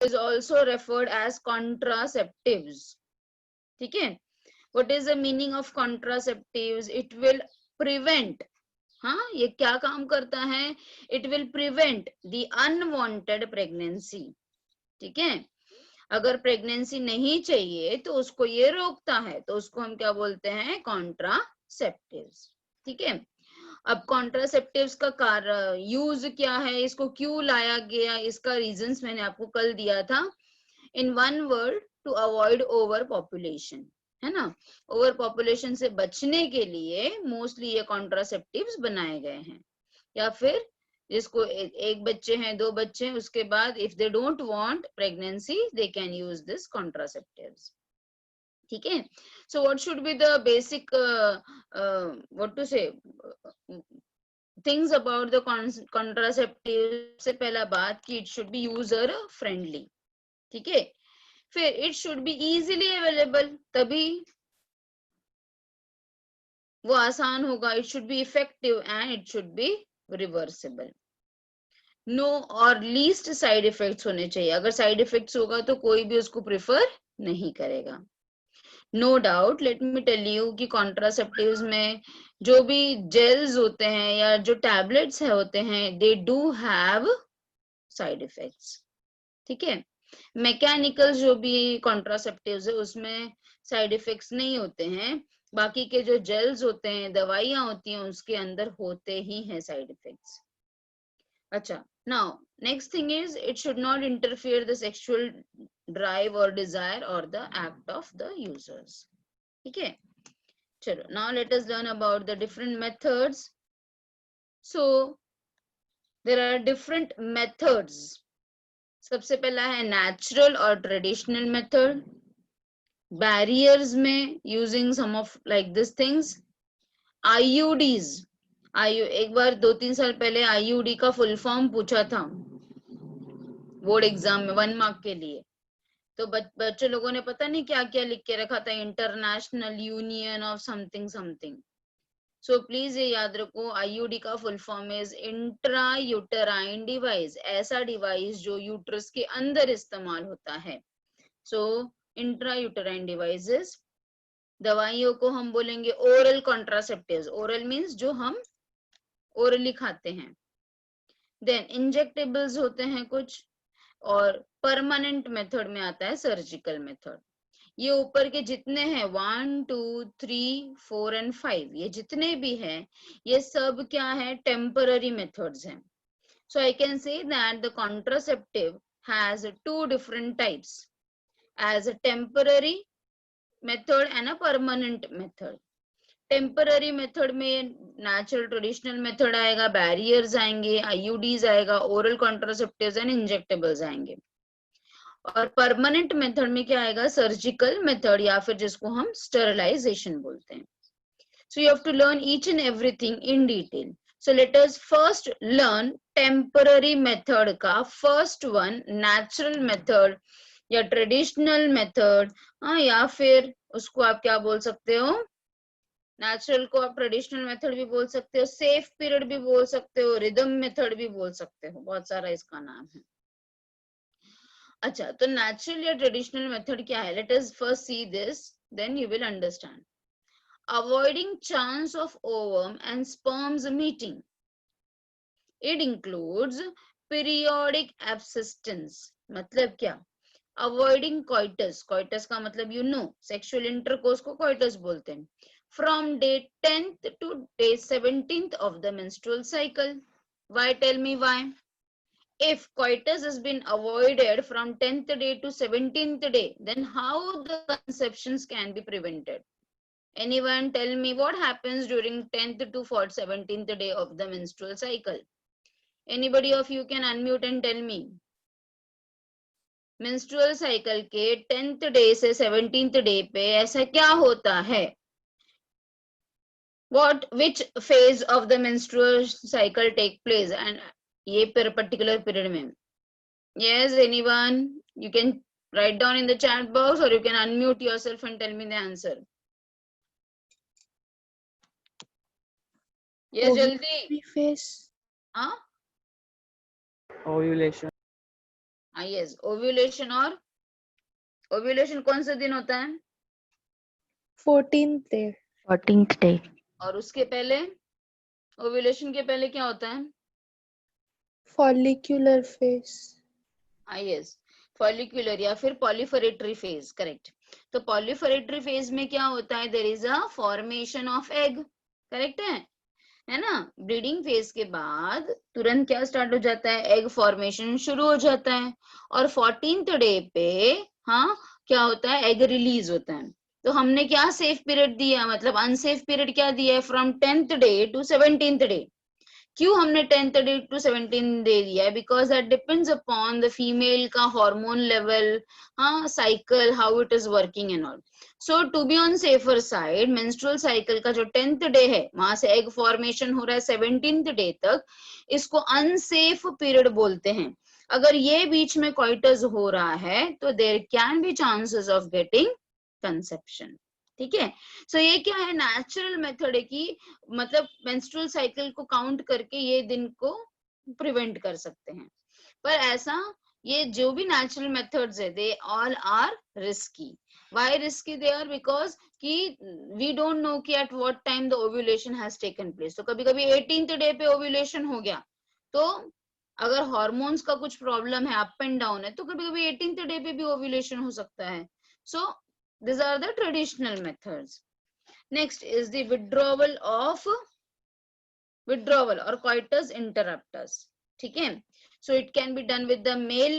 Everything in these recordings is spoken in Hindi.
is also referred as contraceptives. ठीक है. What is the meaning of contraceptives? It will prevent, हाँ, ये क्या काम करता है? It will prevent the unwanted pregnancy. ठीक है. अगर प्रेगनेंसी नहीं चाहिए तो उसको ये रोकता है, तो उसको हम क्या बोलते हैं? कॉन्ट्रासेप्टिव्स. ठीक है. अब कॉन्ट्रासेप्टिव्स का यूज क्या है, इसको क्यों लाया गया, इसका रीजंस मैंने आपको कल दिया था. In one word, to avoid overpopulation, है ना. ओवर पॉपुलेशन से बचने के लिए मोस्टली ये कॉन्ट्रासेप्टिव्स बनाए गए हैं. या फिर जिसको एक बच्चे हैं, दो बच्चे हैं, उसके बाद if they don't want pregnancy they can use this contraceptives. ठीक है. So what should be the basic what to say things about the contraceptive. से पहला बात कि it should be user friendly. ठीक है. फिर it should be easily available, तभी वो आसान होगा. It should be effective and it should be reversible. No और लीस्ट साइड इफेक्ट्स होने चाहिए. अगर साइड इफेक्ट्स होगा तो कोई भी उसको प्रिफर नहीं करेगा. No doubt, let me tell you कि कॉन्ट्रासेप्टिव्स में जो भी जेल्स होते हैं या जो टैबलेट्स है होते हैं, they do have side effects. ठीक है. मैकेनिकल जो भी कॉन्ट्रासेप्टिव्स है उसमें साइड इफेक्ट्स नहीं होते हैं. बाकी के जो जेल्स होते हैं, दवाइयां होती हैं, उसके अंदर होते ही हैं साइड इफेक्ट्स. अच्छा. Now next thing is it should not interfere the sexual drive और डिजायर और the act of the users. ठीक है. चलो, now let us learn about the different methods. So there are different methods. सबसे पहला है नेचुरल और ट्रेडिशनल मेथड. बैरियर्स में using some of like this things. IUDs. एक बार 2-3 साल पहले आईयूडी का फुल फॉर्म पूछा था बोर्ड एग्जाम में 1 मार्क के लिए. तो बच्चे लोगों ने पता नहीं क्या क्या लिख के रखा था, international union of something something. So please ये याद रखो, आईयूडी का full form is intra uterine device. ऐसा डिवाइस जो यूट्रस के अंदर इस्तेमाल होता है. सो इंट्रा यूटराइन डिवाइसेस. दवाइयों को हम बोलेंगे ओरल कॉन्ट्रासेप्टिव्स. ओरल मींस जो हम ओरली खाते हैं. देन इंजेक्टेबल्स होते हैं कुछ. और परमानेंट मेथड में आता है सर्जिकल मेथड. ये ऊपर के जितने हैं 1, 2, 3, 4 एंड 5, ये जितने भी हैं, ये सब क्या है? टेम्पररी मेथड्स हैं. So I can say that the contraceptive has 2 different types, as a temporary method and a permanent method. Temporary method में नेचुरल ट्रेडिशनल मेथड आएगा, बैरियर्स आएंगे, आईयूडीज आएगा, ओरल कॉन्ट्रासेप्टिव्स एंड इंजेक्टेबल्स आएंगे. और परमानेंट मेथड में क्या आएगा? सर्जिकल मेथड, या फिर जिसको हम स्टरलाइजेशन बोलते हैं. So you have to learn each and everything in detail. So let us first learn temporary method का फर्स्ट वन, नेचुरल मेथड या ट्रेडिशनल मेथड, या फिर उसको आप क्या बोल सकते हो? नेचुरल को आप ट्रेडिशनल मेथड भी बोल सकते हो, सेफ पीरियड भी बोल सकते हो, रिदम मेथड भी बोल सकते हो, बहुत सारा इसका नाम है. अच्छा, तो नेचुरल या ट्रेडिशनल मेथड क्या है? Let us first see this, then you will understand. Avoiding chance of ovum and sperms meeting. It includes periodic abstinence. मतलब क्या? Avoiding coitus. कोइटस का मतलब यू नो, सेक्सुअल इंटरकोर्स को कोइटस बोलते हैं. From day 10th to day 17th of the menstrual cycle. Why? Tell me why. If coitus has been avoided from 10th day to 17th day, then how the conceptions can be prevented? Anyone tell me what happens during 10th to 17th day of the menstrual cycle? Anybody of you can unmute and tell me. menstrual cycle के 10th day से 17th day पे ऐसा क्या होता है? which phase of the menstrual cycle take place and ये particular period में? Yes, anyone? You can write down in the chat box or you can unmute yourself and tell me the answer. Yes, jaldi. Phase. हाँ? Ovulation. Yes, ovulation. और ओव्यूलेशन कौन से दिन होता है? 14th day. 14th day. और उसके पहले, ओव्यूलेशन के पहले क्या होता है? Follicular phase. यस, फॉलिक्यूलर या फिर पॉलीफरेटरी फेज, करेक्ट। तो पॉलीफरेटरी फेज में क्या होता है? There is a formation of egg, correct है ना? ब्रीडिंग फेज के बाद तुरंत क्या स्टार्ट हो जाता है? एग फॉर्मेशन शुरू हो जाता है। और 14th डे पे हाँ क्या होता है? एग रिलीज होता है। तो हमने क्या सेफ पीरियड दिया, मतलब अनसेफ पीरियड क्या दिया है? From 10th day to 17th day. क्यों हमने 10th डे टू 17 दे दिया है? Because that depends upon the female का हार्मोन लेवल, हाँ, cycle, how it is working and all. So to be on safer side, menstrual cycle का जो 10th डे है, वहां से एग फॉर्मेशन हो रहा है 17th डे तक, इसको अनसेफ पीरियड बोलते हैं। अगर ये बीच में कोइटस हो रहा है तो there can be chances of getting conception. ठीक है। सो ये क्या है? नेचुरल मेथड है कि मतलब मेंस्ट्रुअल साइकिल को काउंट करके ये दिन को प्रिवेंट कर सकते हैं। पर ऐसा, ये जो भी नेचुरल मेथड्स है, they all are risky. Why risky they are? Because कि वी डोंट नो कि at what time the ovulation has taken place. तो कभी कभी 18th डे पे ओव्यूलेशन हो गया, तो अगर हार्मोन्स का कुछ प्रॉब्लम है, अप एंड डाउन है, तो कभी कभी 18th डे पे भी ओव्यूलेशन हो सकता है। सो these are the traditional methods. Next is the withdrawal or coitus interruptus. ठीक है। So it can be done with the male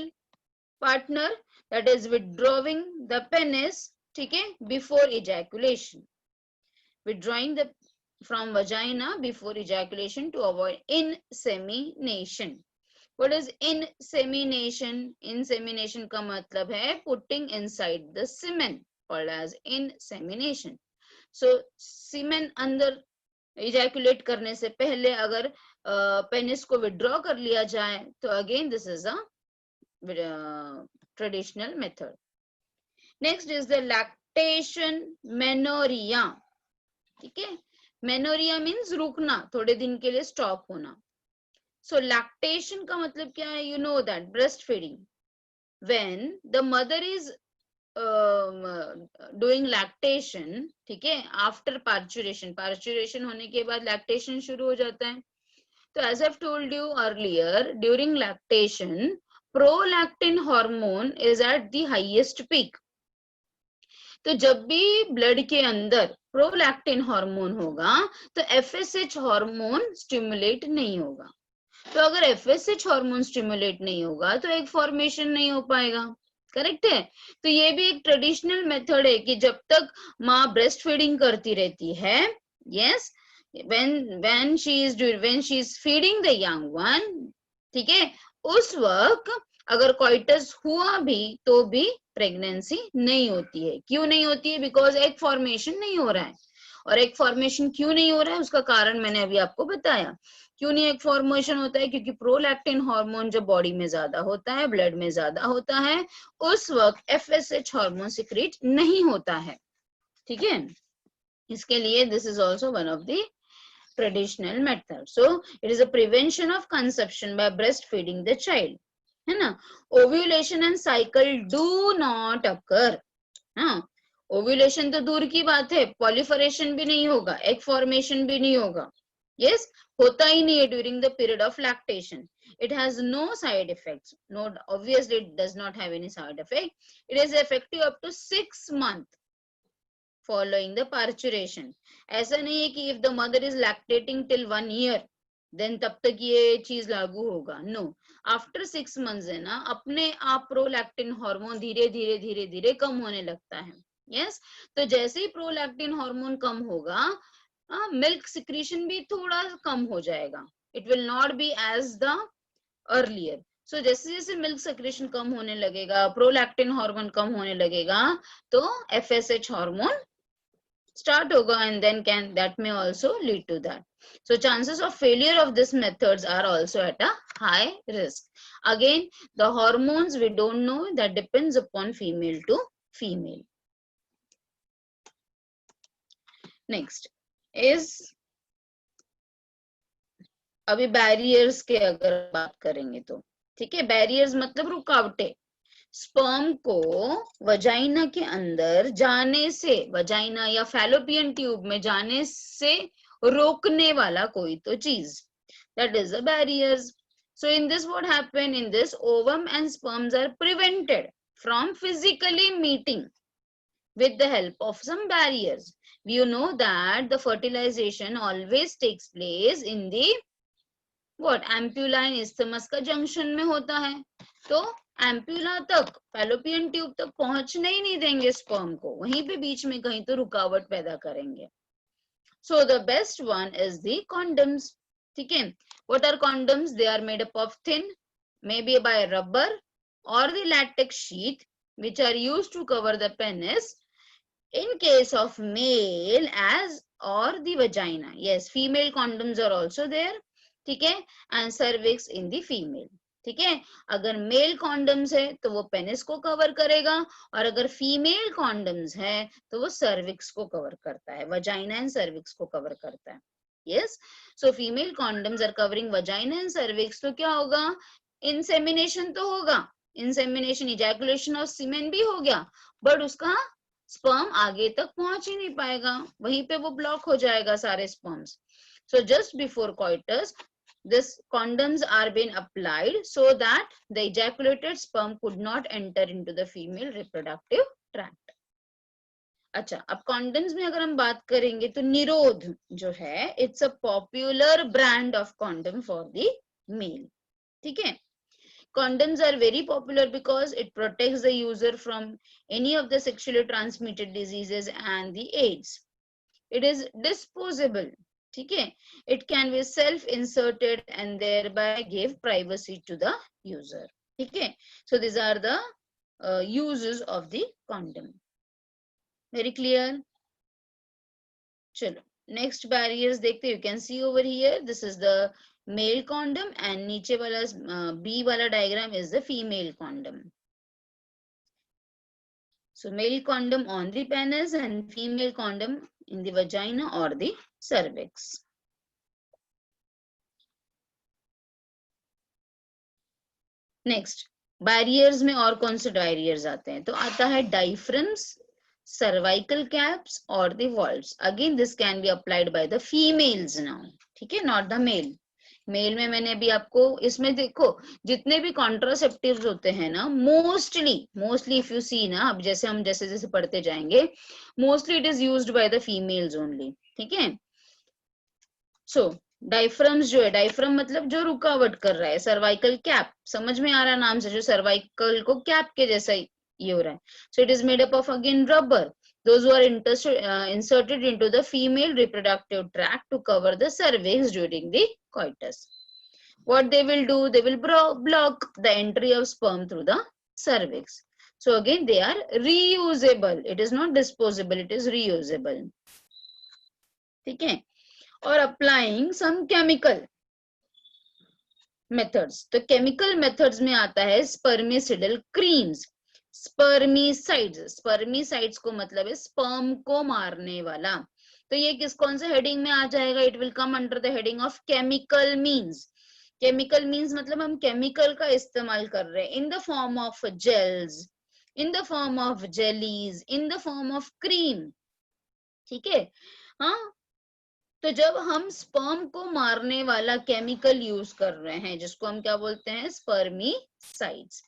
partner, that is withdrawing the penis, ठीक है, before ejaculation, withdrawing the from vagina before ejaculation to avoid insemination. What is insemination? Insemination का मतलब है putting inside the semen, called as insemination. So सीमेन अंदर इजैकुलेट करने से पहले अगर पेनिस को विड्रॉ कर लिया जाए तो again this is a traditional method. Next is the lactation menorrhoea. ठीक है। मेनोरिया मीन्स रुकना, थोड़े दिन के लिए स्टॉप होना। सो लैक्टेशन का मतलब क्या है? You know that breast feeding, when the mother is doing lactation, ठीक है, आफ्टर पार्चुरेशन, पार्चुरेशन होने के बाद लैक्टेशन शुरू हो जाता है। तो as I've told you earlier, during lactation, prolactin hormone is at the highest peak. तो जब भी ब्लड के अंदर प्रोलैक्टिन हार्मोन होगा तो एफएसएच हार्मोन स्टिमुलेट नहीं होगा। तो अगर एफएसएच हार्मोन स्टिमुलेट नहीं होगा तो एग फॉर्मेशन नहीं हो पाएगा। करेक्ट है। तो ये भी एक ट्रेडिशनल मेथड है कि जब तक माँ ब्रेस्ट फीडिंग करती रहती है, yes, when she is feeding the young one, ठीक है, उस वक्त अगर कोइटस हुआ भी तो भी प्रेगनेंसी नहीं होती है। क्यों नहीं होती है? बिकॉज एग फॉर्मेशन नहीं हो रहा है। और एग फॉर्मेशन क्यों नहीं हो रहा है उसका कारण मैंने अभी आपको बताया। क्यों नहीं एग फॉर्मेशन होता है? क्योंकि प्रोलैक्टिन हार्मोन जब बॉडी में ज्यादा होता है, ब्लड में ज्यादा होता है, उस वक्त एफएसएच हार्मोन सिक्रीट नहीं होता है। ठीक है। इसके लिए this is also one of the traditional method. So it is a prevention of conception by breastfeeding the child, है ना? Ovulation and cycle do not occur. हाँ, ओव्यूलेशन तो दूर की बात है, पॉलीफरेशन भी नहीं होगा, एग फॉर्मेशन भी नहीं होगा, यस, होता ही नहीं है during the period of lactation. It has no side effects. No, obviously it does not have any side effect. It is effective up to 6 months following the parturition. ऐसा नहीं है कि if the mother is lactating till 1 year then तब तक ये चीज लागू होगा। नो, आफ्टर 6 months है ना, अपने आप प्रोलैक्टिन हार्मोन धीरे धीरे धीरे धीरे कम होने लगता है। यस, तो जैसे ही प्रोलैक्टिन हार्मोन कम होगा, मिल्क सिक्रीशन भी थोड़ा कम हो जाएगा। It will not be as the earlier. So जैसे जैसे मिल्क सेक्रेशन कम होने लगेगा, प्रोलैक्टिन हार्मोन कम होने लगेगा, तो FSH hormone start hoga, and then that may also lead to that. So chances of failure of these methods are also at a high risk. Again, the hormones we don't know, that depends upon female to female. Next is, अभी barriers के अगर बात करेंगे तो ठीक है, बैरियर्स मतलब रुकावटें। स्पर्म को वजाइना के अंदर जाने से, वजाइना या फैलोपियन ट्यूब में जाने से रोकने वाला कोई तो चीज, that is the barriers. So in this what happen, in this ovum and sperms are prevented from physically meeting with the help of some barriers. You know that the fertilization always takes place in the what, ampulla and isthmus का जंक्शन में होता है, तो एम्प्यूला तक, फैलोपियन ट्यूब तक पहुंचने ही नहीं देंगे स्पर्म को, वहीं पे बीच में कहीं तो रुकावट पैदा करेंगे. So the best one is the condoms. ठीक है, what are condoms? They are made up of thin, maybe by rubber or the latex sheath, which are used to cover the penis in case of male as or the vagina. Yes, female condoms are also there. ठीक है, and cervix in the female. ठीक है, अगर मेल कॉन्डम्स है तो वो पेनिस को कवर करेगा, और अगर फीमेल कॉन्डम्स है तो वो सर्विक्स को कवर करता है, वजाइना एंड सर्विक्स को कवर करता है. Yes, so female condoms are covering vagina and cervix. तो क्या होगा, इंसेमिनेशन तो होगा, इंसेमिनेशन, इजैकुलेशन ऑफ सीमेन भी हो गया, बट उसका स्पर्म आगे तक पहुंच ही नहीं पाएगा, वहीं पे वो ब्लॉक हो जाएगा सारे sperms. So just before coitus, this condoms are being applied so that the ejaculated sperm could not enter into the female reproductive tract. अच्छा, अब condoms में अगर हम बात करेंगे तो निरोध जो है, it's a popular brand of condom for the male. ठीक है, condoms are very popular because it protects the user from any of the sexually transmitted diseases and the AIDS. It is disposable. ठीक है, it can be self inserted and thereby give privacy to the user. ठीक है, so these are the uses of the condom. Very clear? चलो next barriers देखते. You can see over here, this is the male condom and नीचे वाला B वाला diagram is the female condom. So male condom on the penis and female condom in the vagina or the cervix. Next, barriers में और कौन से बैरियर्स आते हैं, तो आता है डायफ्राम्स, सर्वाइकल कैप्स और the valves. Again this can be applied by the females now. ठीक है, नॉट द मेल. मेल में मैंने अभी आपको, इसमें देखो जितने भी कॉन्ट्रासेप्टिव्स होते हैं ना, मोस्टली इफ यू सी ना, अब जैसे हम जैसे जैसे पढ़ते जाएंगे, mostly it is used by the females only. ठीक है, सो डायफ्राम्स जो है, डायफ्राम मतलब जो रुकावट कर रहा है. सर्वाइकल कैप समझ में आ रहा है नाम से, जो सर्वाइकल को कैप के जैसा ये हो रहा है. So it is made up of again rubber, those who are inserted into the female reproductive tract to cover the cervix during the coitus. What they will do, they will block the entry of sperm through the cervix. So again they are reusable, it is not disposable, it is reusable. ठीक है, और अप्लाइंग सम केमिकल मेथड्स. तो केमिकल मेथड्स में आता है स्पर्मिसिडल क्रीम्स, स्पर्मिसाइड्स. स्पर्मिसाइड्स को मतलब है स्पर्म को मारने वाला. तो ये किस कौन से हेडिंग में आ जाएगा, it will come under the heading of chemical means. Chemical means मतलब हम केमिकल का इस्तेमाल कर रहे हैं in the form of gels, in the form of jellies, in the form of cream. ठीक है, हाँ, तो जब हम स्पर्म को मारने वाला केमिकल यूज कर रहे हैं, जिसको हम क्या बोलते हैं, स्पर्मिसाइड्स.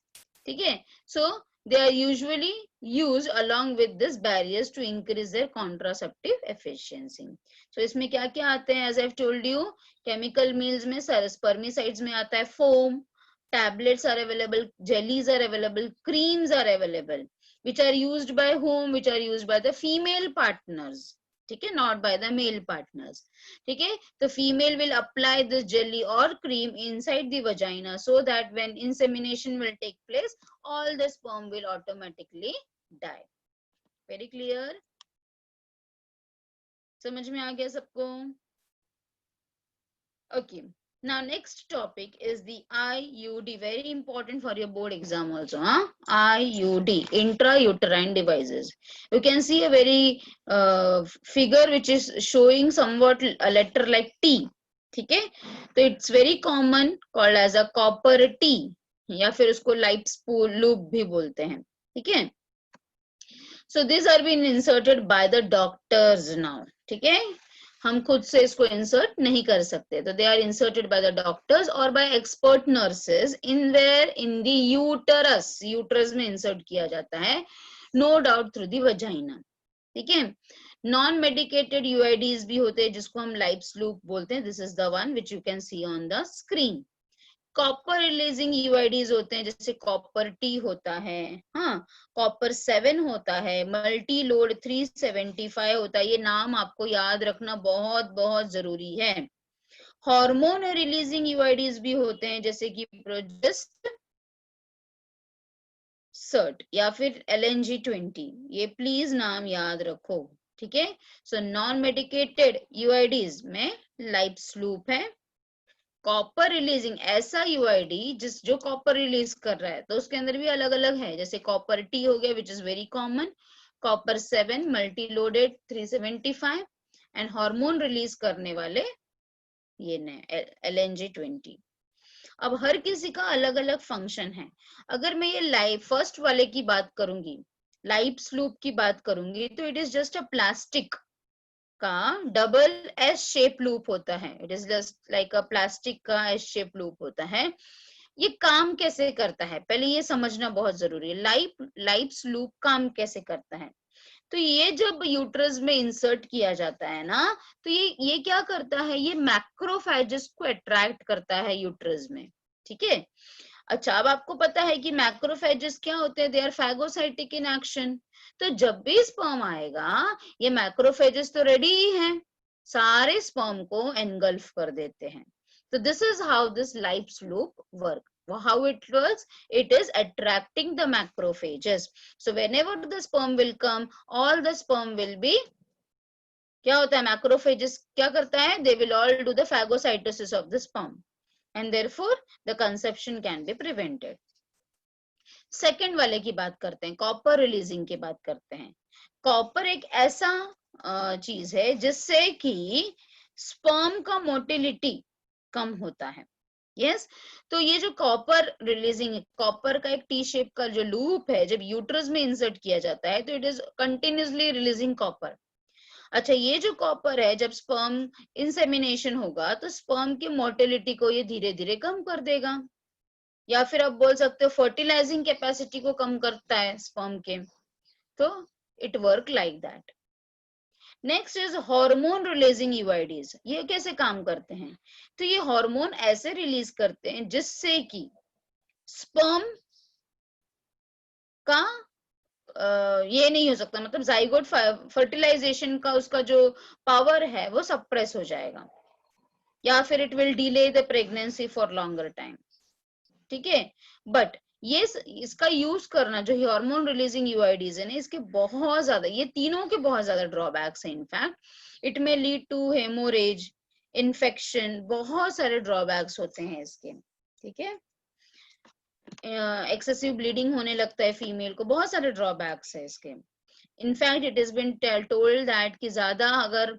ठीक है, so they are usually used along with this barriers to increase their contraceptive efficiency. So इसमें क्या क्या आते हैं, as I have told you, chemical meals में स्पर्मिसाइड्स में आता है foam, tablets are available, jellies are available, creams are available, which are used by whom, which are used by the female partners. ठीक है, not by the male partners. ठीक है, तो female will apply this jelly और cream inside the vagina so that when insemination will take place all the sperm will automatically die. Very clear, समझ में आ गया सबको? Okay, now next topic is the IUD, very important for your board exam also. IUD, intrauterine devices. You can see a very figure which is showing somewhat a letter like T. ठीक है, तो it's very common, called as a copper T. या फिर उसको लाइप्स लूप भी बोलते हैं, ठीक है। So this are been inserted by the doctors now, ठीक है, हम खुद से इसको इंसर्ट नहीं कर सकते, तो they are inserted by the doctors और by expert nurses in where in the uterus, uterus में इंसर्ट किया जाता है, no doubt through the vagina, ठीक है। नॉन मेडिकेटेड यूआईडीज भी होते हैं जिसको हम लाइप्स लूप बोलते हैं, this is the one which you can see on the screen. Copper releasing IUDs होते हैं, जैसे कॉपर टी होता है, हाँ, कॉपर 7 होता है, मल्टी लोड 375 होता है, ये नाम आपको याद रखना बहुत बहुत जरूरी है। हार्मोन रिलीजिंग यूआईडीज भी होते हैं, जैसे कि प्रोजेस्ट सर्ट या फिर LNG-20, ये प्लीज नाम याद रखो, ठीक है। सो नॉन मेडिकेटेड यूआईडीज में लाइप्स लूप है। कॉपर रिलीजिंग ऐसा यूआईडी जिस जो कॉपर रिलीज कर रहा है, तो उसके अंदर भी अलग अलग है, जैसे कॉपर टी हो गया which is very common, copper 7 multi loaded 375 and hormone release करने वाले ये नए LNG-20। अब हर किसी का अलग अलग फंक्शन है। अगर मैं ये लाइफ फर्स्ट वाले की बात करूंगी, लाइप्स लूप की बात करूंगी, तो it is just a plastic का डबल एस शेप लूप होता है, it is just like a plastic का एस शेप लूप होता है। ये काम कैसे करता है पहले ये समझना बहुत जरूरी है, लाइप्स लूप काम कैसे करता है। तो ये जब यूट्रस में इंसर्ट किया जाता है ना, तो ये क्या करता है, ये मैक्रोफेजेस को अट्रैक्ट करता है यूट्रस में, ठीक है। अच्छा, अब आपको पता है कि मैक्रोफेजेस क्या होते हैं, they are phagocytic in action. तो जब भी स्पर्म आएगा, ये मैक्रोफेजेस तो रेडी ही हैं, सारे स्पर्म को एनगल्फ कर देते हैं। तो this is how this life loop work. How it works, it is attracting the macrophages. So whenever the sperm will come, all the sperm will be, क्या होता है, मैक्रोफेजेस क्या करता है, they will all do the phagocytosis of the sperm and therefore the conception can be prevented. Second वाले की बात करते हैं, कॉपर रिलीजिंग की बात करते हैं। कॉपर एक ऐसा चीज है जिससे कि स्पर्म का मोटिलिटी कम होता है, यस। तो ये जो कॉपर रिलीजिंग, कॉपर का एक टी शेप का जो लूप है, जब यूट्रस में इंसर्ट किया जाता है तो it is continuously releasing copper. अच्छा, ये जो कॉपर है जब स्पर्म इंसेमिनेशन होगा तो स्पर्म की मोटिलिटी को ये धीरे धीरे कम कर देगा, या फिर आप बोल सकते हो फर्टिलाइजिंग कैपेसिटी को कम करता है स्पर्म के, तो it work like that. Next is hormone releasing IUDs, ये कैसे काम करते हैं, तो ये हार्मोन ऐसे रिलीज करते हैं जिससे कि स्पर्म का ये नहीं हो सकता, मतलब जाइगोट फर्टिलाइजेशन का उसका जो पावर है वो सप्रेस हो जाएगा, या फिर it will delay the pregnancy for longer time, ठीक है। बट ये इसका यूज करना, जो हार्मोन रिलीजिंग यूआईडीज है ना, इसके बहुत ज्यादा, ये तीनों के बहुत ज्यादा ड्रॉबैक्स हैं। In fact it may lead to haemorrhage, infection, बहुत सारे ड्रॉबैक्स होते हैं इसके, ठीक है। एक्सेसिव ब्लीडिंग होने लगता है फीमेल को, बहुत सारे ड्रॉबैक्स है इसके। In fact it is been told that कि ज्यादा अगर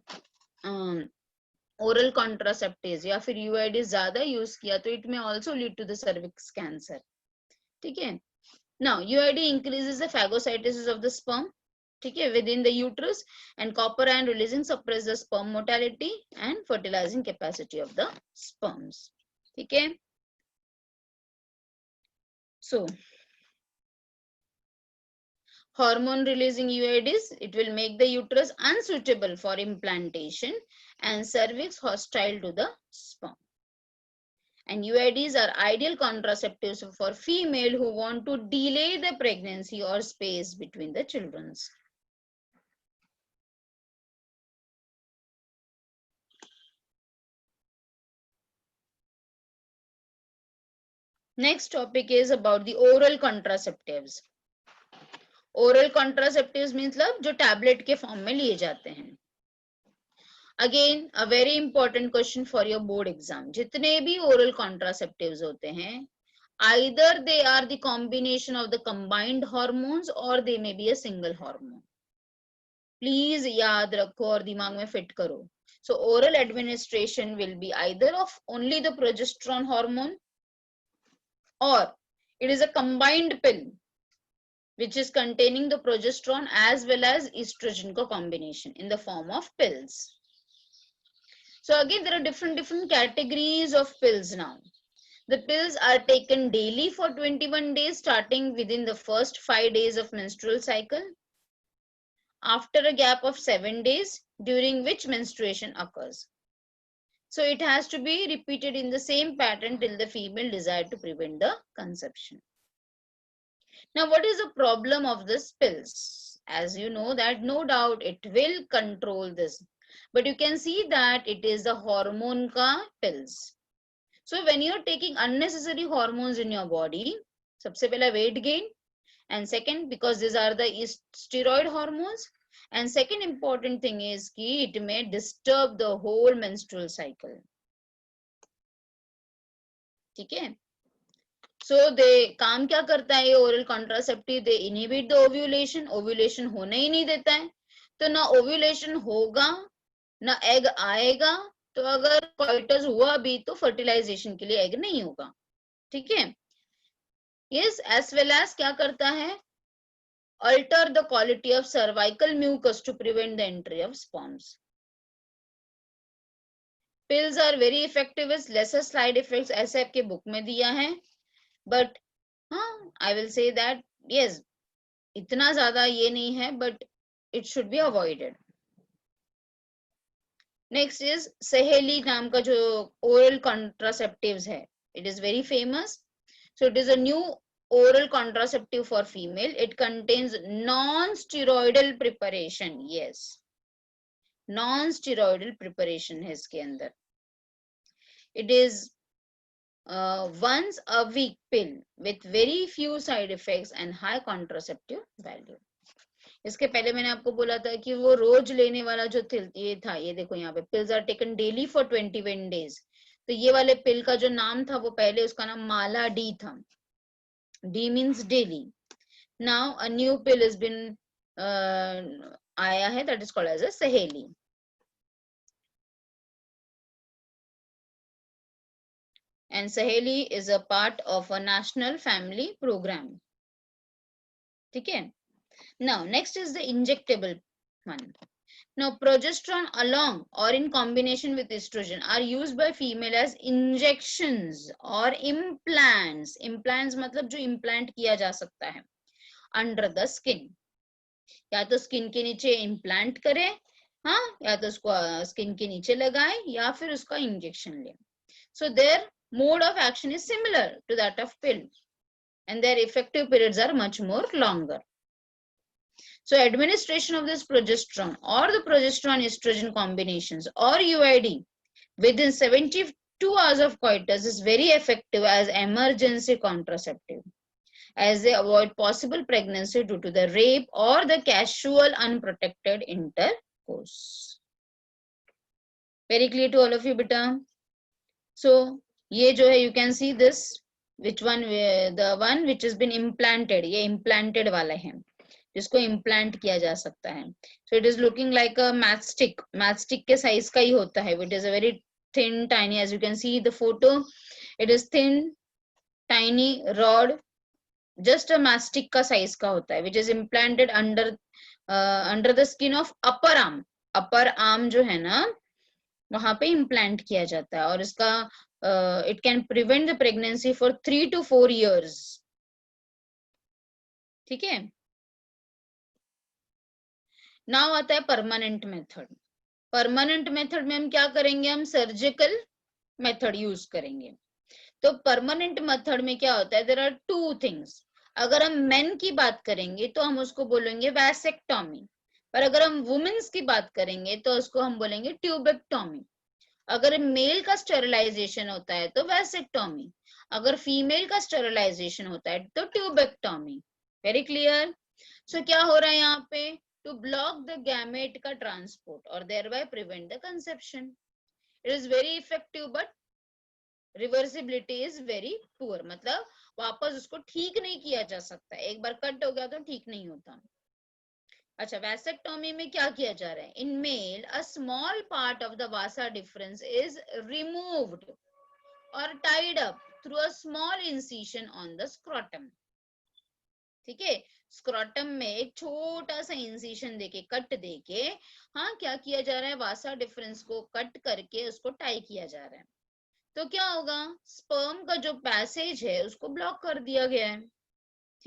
ओरल कॉन्ट्रासेप्टिव या फिर यूआईडी ज्यादा यूज किया तो it may also lead to the cervix cancer, ठीक है। Now UID increases the phagocytosis of the sperm, ठीक है, within the uterus, and copper ion releasing suppress the sperm motility and fertilizing capacity of the sperms, ठीक है। So hormone releasing UIDs, it will make the uterus unsuitable for implantation and cervix hostile to the sperm. And UIDs are ideal contraceptives for female who want to delay the pregnancy or space between the children. Next topic is about the oral contraceptives. Oral contraceptives means जो टैबलेट के फॉर्म में लिए जाते हैं। Again, a very important question for your board exam. जितने भी oral contraceptives होते हैं, either they are the combination of the combined hormones or they may be a single hormone. Please याद रखो और दिमाग में फिट करो. So oral administration will be either of only the progesterone hormone or It is a combined pill which is containing the progesterone as well as estrogen combination in the form of pills. So again, there are different categories of pills now. The pills are taken daily for 21 days, starting within the first 5 days of menstrual cycle, after a gap of 7 days, during which menstruation occurs. So it has to be repeated in the same pattern till the female desire to prevent the conception. Now, what is the problem of these pills? As you know that no doubt it will control this, but you can see that it is the hormone ka pills. So when you're taking unnecessary hormones in your body, सबसे पहला weight gain, and second because these are the steroid hormones, and second important thing is कि it may disturb the whole menstrual cycle. ठीक है? So they काम क्या करता है ये oral contraceptive? They inhibit the ovulation. Ovulation होने ही नहीं देता है. तो ना ovulation होगा, ना egg आएगा. तो अगर coitus हुआ भी तो fertilization के लिए egg नहीं होगा. ठीक है? Yes, as well as क्या करता है? Alter the quality of cervical mucus to prevent the entry of sperms. Pills are very effective with lesser side effects. ऐसे आपके book में दिया है. But I will say that yes, इतना ज्यादा ये नहीं है, but it should be avoided. Next is Saheli नाम का जो oral contraceptives है. It is very famous. So it is a new oral contraceptive for female. It contains non-steroidal preparation. Yes, non-steroidal preparation है इसके अंदर. It is once a week pill with very few side effects and high contraceptive value. इसके पहले मैंने आपको बोला था कि वो रोज लेने वाला जो ये था, ये देखो यहाँ पे pills are taken daily for 21 days. तो ये वाले पिल का जो नाम था वो पहले उसका नाम माला डी था. D means daily. Now a new pill has been आया है, that is called as a Saheli. And Saheli is a part of a national family program. ठीक है? Now, next is the injectable one. Now, progesterone along or in combination with estrogen are used by female as injections or implants. Implants मतलब जो implant किया जा सकता है under the skin. या तो skin के नीचे implant करे, हाँ, या तो उसको skin के नीचे लगाए या फिर उसका injection ले. So their mode of action is similar to that of pill, and their effective periods are much more longer. So administration of this progesterone or the progesterone estrogen combinations or UID within 72 hours of coitus is very effective as emergency contraceptive, as they avoid possible pregnancy due to the rape or the casual unprotected intercourse. Very clear to all of you, beta? So ये जो है, you can see this, which one, the one which has been implanted, ये implanted वाला है जिसको implant किया जा सकता है. So it is looking like a matchstick. Matchstick के size का ही होता है. It is a very thin, tiny, as you can see the photo. It is thin, tiny rod, just a matchstick का size का होता है, which is implanted under the skin of upper arm. Upper arm जो है ना, वहां पे implant किया जाता है और इसका it can prevent the pregnancy for 3 to 4 years. ठीक है? नाउ आता है परमानेंट मेथड. परमानेंट मेथड में हम क्या करेंगे? हम सर्जिकल मेथड यूज करेंगे. तो परमानेंट मेथड में क्या होता है? There are two things. अगर हम मेन की बात करेंगे तो हम उसको बोलेंगे वैसेक्टोमी, पर अगर हम वुमेन्स की बात करेंगे तो उसको हम बोलेंगे ट्यूबेक्टोमी. अगर मेल का स्टेरिलाइजेशन होता है तो वैसेक्टोमी, अगर फीमेल का स्टेरिलाइजेशन होता है तो ट्यूबेक्टोमी. Very clear? सो क्या हो रहा है यहाँ पे? To block the gamete का transport or thereby prevent the conception. It is very effective but reversibility is very poor. मतलब वापस उसको ठीक नहीं किया जा सकता. एक बार कट हो गया तो ठीक नहीं होता. अच्छा, वैसेक्टोमी में क्या किया जा रहा है? In male, a small part of the vasa difference is removed or tied up through a small incision on the scrotum. ठीक है, स्क्रॉटम में एक छोटा सा इंसिशन देके, कट देके, हाँ क्या किया जा रहा है, वासा डिफरेंस को कट करके उसको टाई किया जा रहा है। तो क्या होगा, स्पर्म का जो पैसेज है उसको ब्लॉक कर दिया गया है।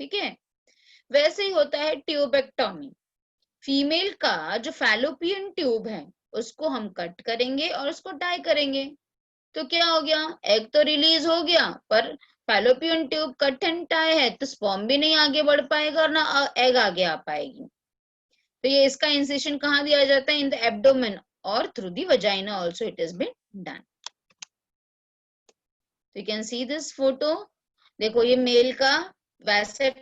ठीक है, वैसे ही होता है ट्यूबेक्टोमी। फीमेल का जो फैलोपियन ट्यूब है उसको हम कट करेंगे और उसको टाई करेंगे। तो क्या हो गया, एग तो रिलीज हो गया, पर fallopian tube cut and tie है, तो स्पर्म भी नहीं आगे बढ़ पाएगा और ना एग आगे आ पाएगी। तो ये इसका इंसिशन कहाँ दिया जाता है, इन द एब्डोमेन और through the vagina also it is been done. तो you can see this photo. देखो ये मेल का वैसे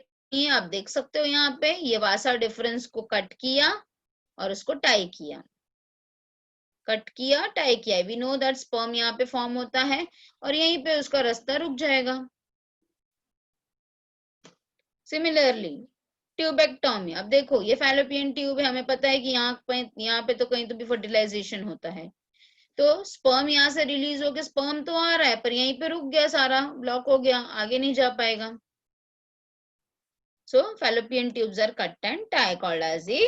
आप देख सकते हो, यहाँ पे ये वासा डिफरेंस को कट किया और उसको टाई किया, कट किया टाई किया। वी नो दैट स्पर्म यहाँ पे फॉर्म होता है और यहीं पे उसका रास्ता रुक जाएगा। सिमिलरली ट्यूबेक्टोमी, अब देखो ये फैलोपियन ट्यूब है, हमें पता है कि यहाँ पे तो कहीं तो भी फर्टिलाइजेशन होता है, तो स्पर्म यहाँ से रिलीज होके स्पर्म तो आ रहा है पर यहीं पे रुक गया, सारा ब्लॉक हो गया, आगे नहीं जा पाएगा। So fallopian tubes are cut and tied, called as the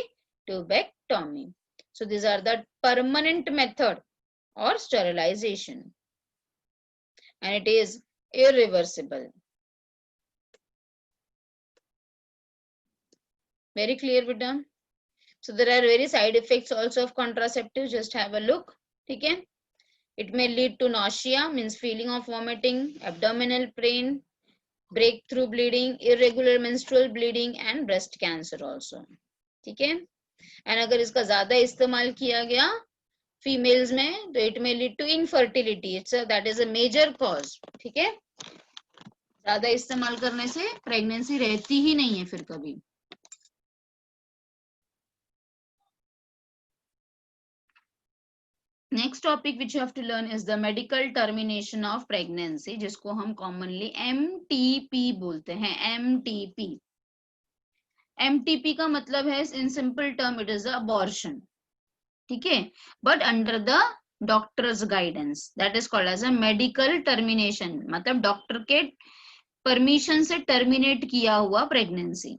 tubectomy. So these are the permanent method or sterilization, and it is irreversible. Very clear, beta? So there are very side effects also of contraceptives. Just have a look. Okay? It may lead to nausea, means feeling of vomiting, abdominal pain, breakthrough bleeding, irregular menstrual bleeding, and breast cancer also. ठीक है, एंड अगर इसका ज्यादा इस्तेमाल किया गया फीमेल्स में तो it may lead to infertility, it's that is a major cause. ठीक है, ज्यादा इस्तेमाल करने से प्रेगनेंसी रहती ही नहीं है फिर कभी। Next topic which you have to learn is the medical termination of pregnancy, जिसको हम कॉमनली MTP बोलते हैं। MTP, MTP का मतलब है in simple term it is abortion. ठीक है, but under the doctors guidance, that is called as a medical termination, मतलब डॉक्टर के परमिशन से टर्मिनेट किया हुआ pregnancy,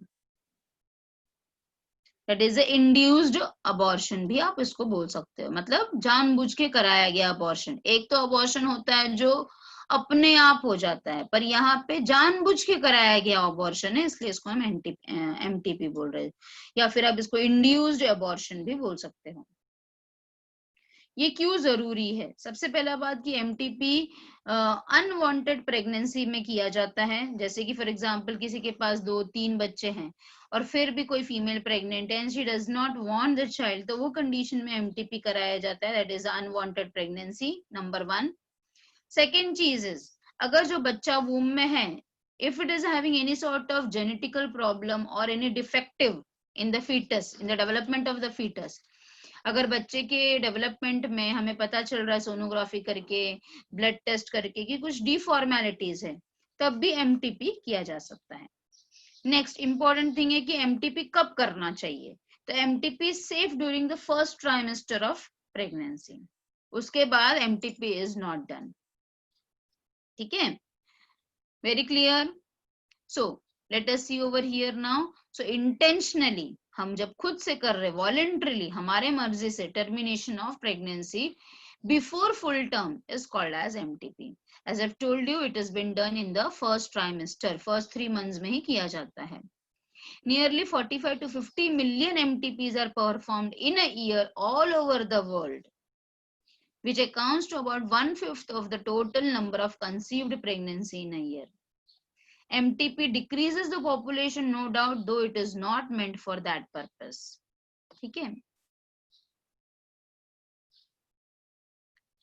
that is induced abortion भी आप इसको बोल सकते हो, मतलब जानबूझ के कराया गया अबॉर्शन। एक तो अबॉर्शन होता है जो अपने आप हो जाता है, पर यहाँ पे जानबूझ के कराया गया अबॉर्शन है, इसलिए इसको हम MTP बोल रहे हैं, या फिर आप इसको इंड्यूस्ड अबॉर्शन भी बोल सकते हो। ये क्यों जरूरी है, सबसे पहला बात कि MTP अनवांटेड प्रेगनेंसी में किया जाता है, जैसे कि फॉर एग्जांपल किसी के पास 2-3 बच्चे हैं और फिर भी कोई फीमेल प्रेग्नेंट है and she does not want the child, तो वो कंडीशन में MTP कराया जाता है, that is unwanted pregnancy, number 1। Second चीज इज, अगर जो बच्चा वूम में है, if it is having any sort of genetical problem or any defective in the fetus, in the development of the fetus, अगर बच्चे के डेवलपमेंट में हमें पता चल रहा है सोनोग्राफी करके, ब्लड टेस्ट करके कि कुछ डिफॉर्मेलिटीज है, तब भी MTP किया जा सकता है। नेक्स्ट इंपॉर्टेंट थिंग है कि MTP कब करना चाहिए, तो MTP safe during the first trimester of pregnancy, उसके बाद MTP इज नॉट डन। ठीक है, very clear. So let us see over here now. So intentionally, हम जब खुद से कर रहे, वॉलेंट्रीली हमारे मर्जी से termination of pregnancy before full term is called as MTP। As I told you, it is been done in the first trimester, first 3 months में ही किया जाता है। Nearly 45 to 50 million MTPs are performed in a year all over the world, which accounts to about 1/5 of the total number of conceived pregnancy in a year. MTP decreases the population, no doubt, though it is not meant for that purpose. ठीक है,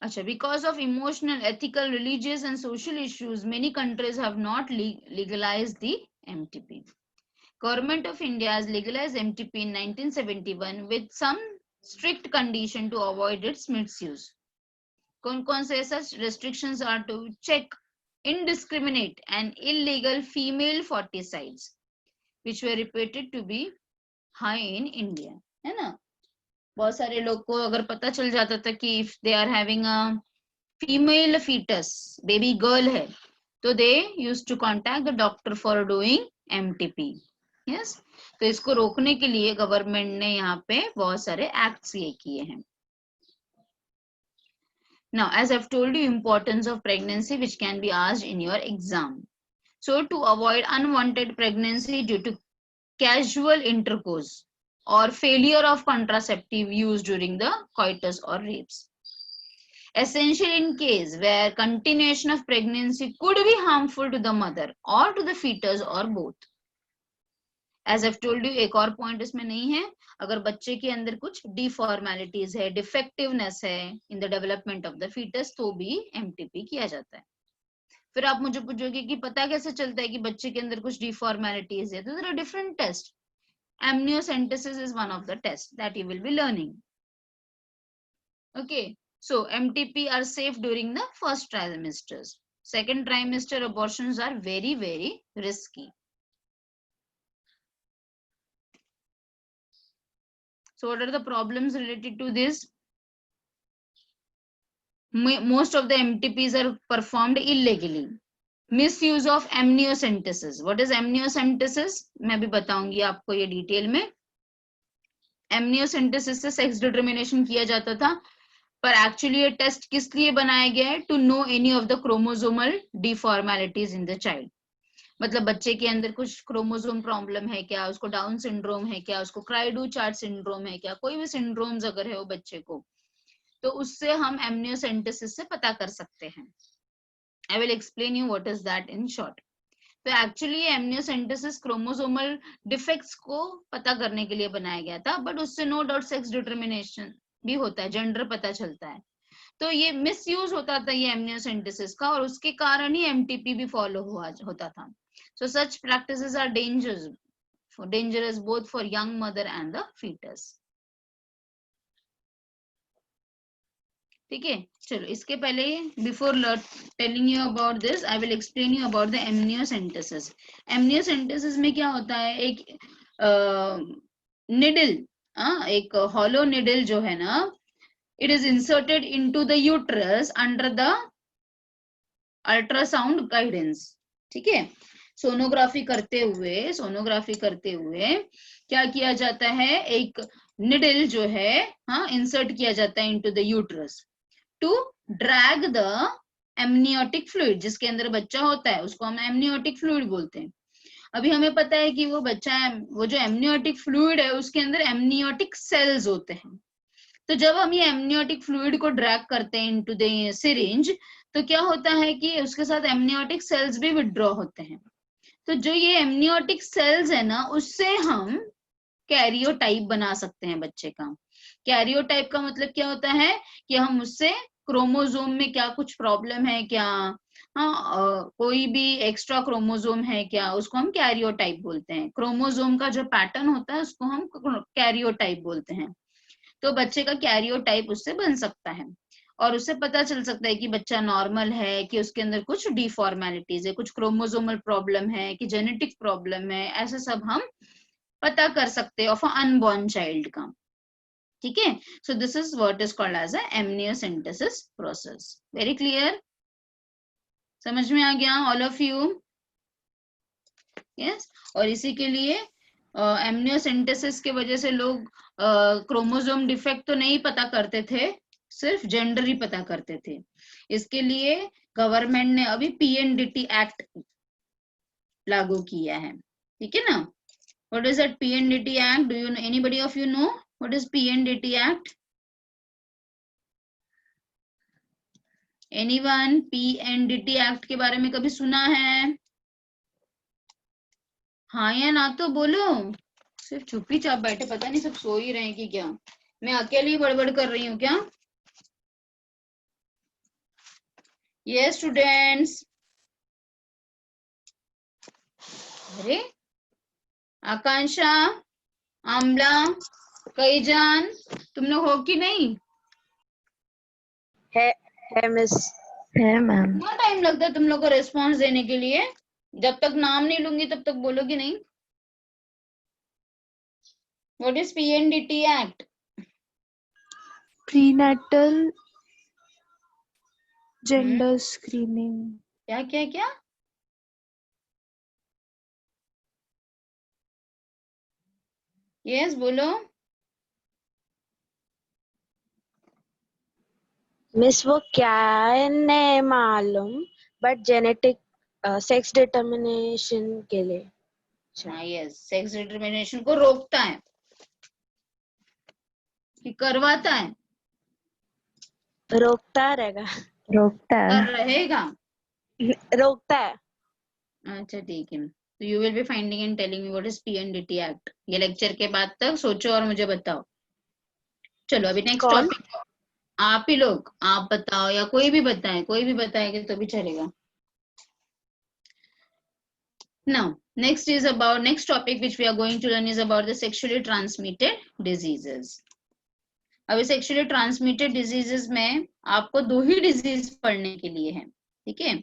अच्छा, because of emotional, ethical, religious and social issues, many countries have not legalized the MTP. Government of India has legalized MTP in 1971 with some strict condition to avoid its misuse. कौन से such restrictions are to check indiscriminate and illegal female feticides, which were reported to be high in India, है ना। बहुत सारे लोग को अगर पता चल जाता था कि if they are having a female fetus, baby girl है, तो they used to contact the doctor for doing MTP. Yes, तो इसको रोकने के लिए गवर्नमेंट ने यहाँ पे बहुत सारे एक्ट्स ये किए हैं. Now, as I've told you, importance of pregnancy, which can be asked in your exam. So, to avoid unwanted pregnancy due to casual intercourse or failure of contraceptive use during the coitus or rapes. Essential in case where continuation of pregnancy could be harmful to the mother or to the fetus or both. As I've told you, एक और पॉइंट इसमें नहीं है, अगर बच्चे के अंदर कुछ डिफॉर्मेलिटीज है, डिफेक्टिवनेस है in the development of the fetus, तो भी MTP किया जाता है. फिर आप मुझे पूछोगे कि पता कैसे चलता है कि बच्चे के अंदर कुछ डिफॉर्मेलिटीज है, तो there are different test. Amniocentesis is one of the tests that you will be learning. Okay, so MTP are safe during the first trimesters. Second trimester abortions are very, very risky. So what are the problems related to this? Most of the MTPs are performed illegally. Misuse of amniocentesis. What is amniocentesis? मैं भी बताऊंगी आपको ये डिटेल में. Amniocentesis से सेक्स डिटर्मिनेशन किया जाता था, पर एक्चुअली ये टेस्ट किस लिए बनाया गया है? To know any of the chromosomal deformalities in the child. मतलब बच्चे के अंदर कुछ क्रोमोसोम प्रॉब्लम है क्या, उसको डाउन सिंड्रोम है क्या, उसको क्राइडू चार्ट सिंड्रोम है क्या, कोई भी सिंड्रोम्स अगर है वो बच्चे को, तो उससे हम एमनियोसेंटेसिस से पता कर सकते हैं. I will explain you what is that in short. तो एक्चुअली एमनियोसेंटेसिस क्रोमोसोमल डिफेक्ट्स को पता करने के लिए बनाया गया था, बट उससे नो डाउट सेक्स डिटर्मिनेशन भी होता है, जेंडर पता चलता है. तो ये मिसयूज होता था ये एमनियोसेंटेसिस का, और उसके कारण ही MTP भी फॉलो होता था. So such practices are dangerous both for young mother and the fetus. ठीक है, चलो इसके पहले before telling you about this, I will explain you about the amniocentesis. Amniocentesis में क्या होता है, एक निडल, एक हॉलो निडल जो है ना, it is inserted into the uterus under the ultrasound guidance. ठीक है, सोनोग्राफी करते हुए क्या किया जाता है, एक निडल जो है इंसर्ट किया जाता है into the uterus to drag the amniotic fluid. जिसके अंदर बच्चा होता है उसको हम एमनियोटिक फ्लूइड बोलते हैं. अभी हमें पता है कि वो बच्चा है, वो जो एमनियोटिक फ्लूइड है उसके अंदर एमनियोटिक सेल्स होते हैं. तो जब हम ये एमनियोटिक फ्लूइड को ड्रैग करते हैं इनटू द सिरिंज, तो क्या होता है कि उसके साथ एमनियोटिक सेल्स भी विड्रॉ होते हैं. तो जो ये एमनियोटिक सेल्स है ना, उससे हम कैरियोटाइप बना सकते हैं बच्चे का. कैरियोटाइप का मतलब क्या होता है कि हम उससे क्रोमोसोम में क्या कुछ प्रॉब्लम है क्या, कोई भी एक्स्ट्रा क्रोमोसोम है क्या, उसको हम कैरियोटाइप बोलते हैं. क्रोमोसोम का जो पैटर्न होता है उसको हम कैरियोटाइप बोलते हैं. तो बच्चे का कैरियोटाइप उससे बन सकता है, और उससे पता चल सकता है कि बच्चा नॉर्मल है, कि उसके अंदर कुछ डिफॉर्मेलिटीज है, कुछ क्रोमोसोमल प्रॉब्लम है, कि जेनेटिक प्रॉब्लम है, ऐसे सब हम पता कर सकते हैं ऑफ अनबॉर्न चाइल्ड का. ठीक है, so this is what is called as amniocentesis process. Very clear, समझ में आ गया ऑल ऑफ यू? यस, और इसी के लिए एमनियोसेंटेसिस के वजह से लोग क्रोमोसोम डिफेक्ट तो नहीं पता करते थे, सिर्फ जेंडर ही पता करते थे. इसके लिए गवर्नमेंट ने अभी PNDT एक्ट लागू किया है. ठीक है ना? What is that PNDT act? Do you know, anybody of you know what is PNDT act? Anyone PNDT act के बारे में कभी सुना है? हाँ या ना तो बोलो. सिर्फ चुप्पी चाप बैठे, पता नहीं सब सो ही रहे हैं कि क्या, मैं अकेली बड़बड़ कर रही हूँ क्या? ये स्टूडेंट्स, अरे आकांक्षा, आमला, कईजान, तुम लोग हो कि नहीं? है मिस. है मैम. कितना टाइम लगता है तुम लोग को रिस्पॉन्स देने के लिए? जब तक नाम नहीं लूंगी तब तक बोलोगी नहीं. What is PNDT act? Prenatal gender screening. क्या क्या क्या? यस बोलो। मिस वो क्या है नहीं मालूम, बट जेनेटिक सेक्स डिटर्मिनेशन के लिए हाँ यस, सेक्स डिटर्मिनेशन को रोकता है कि करवाता है? रोकता रहेगा, रोकता कर है। रहेगा। रोकता है। अच्छा ठीक है, तो you will be finding and telling me what is PNDT act. ये लेक्चर के बाद तक सोचो और मुझे बताओ। चलो अभी नेक्स्ट कौन? टॉपिक। आप ही लोग, आप बताओ या कोई भी बताए, कोई भी बताएगा तो भी चलेगा। Now, next topic which we are going to learn is about the sexually transmitted diseases. अभी सेक्सुअली ट्रांसमिटेड डिजीजेस में आपको दो ही डिजीज पढ़ने के लिए है, ठीक है?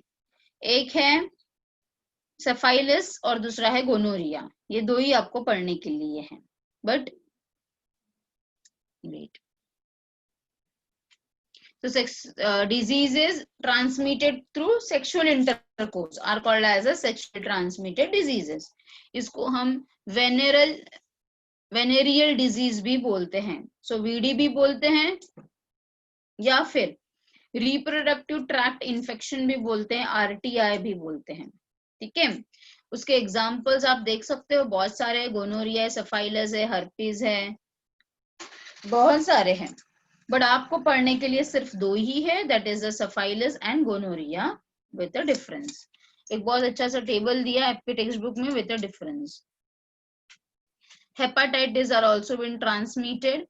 एक है सेफाइलिस और दूसरा है गोनोरिया। ये दो ही आपको पढ़ने के लिए है। But wait, so diseases transmitted through sexual intercourse are called as a sexually transmitted diseases. इसको हम वेनेरियल डिजीज भी बोलते हैं, सो वीडी भी बोलते हैं, या फिर रिप्रोडक्टिव ट्रैक्ट इन्फेक्शन भी बोलते हैं, आरटीआई भी बोलते हैं, ठीक है? उसके एग्जांपल्स आप देख सकते हो, बहुत सारे, गोनोरिया है, सफाइलस है, हर्पीज है, बहुत सारे हैं। बट आपको पढ़ने के लिए सिर्फ दो ही है, that is the syphilis and gonorrhoea with a difference. एक बहुत अच्छा सा टेबल दिया है आपके टेक्स्ट बुक में with a difference. Hepatitis are also been transmitted.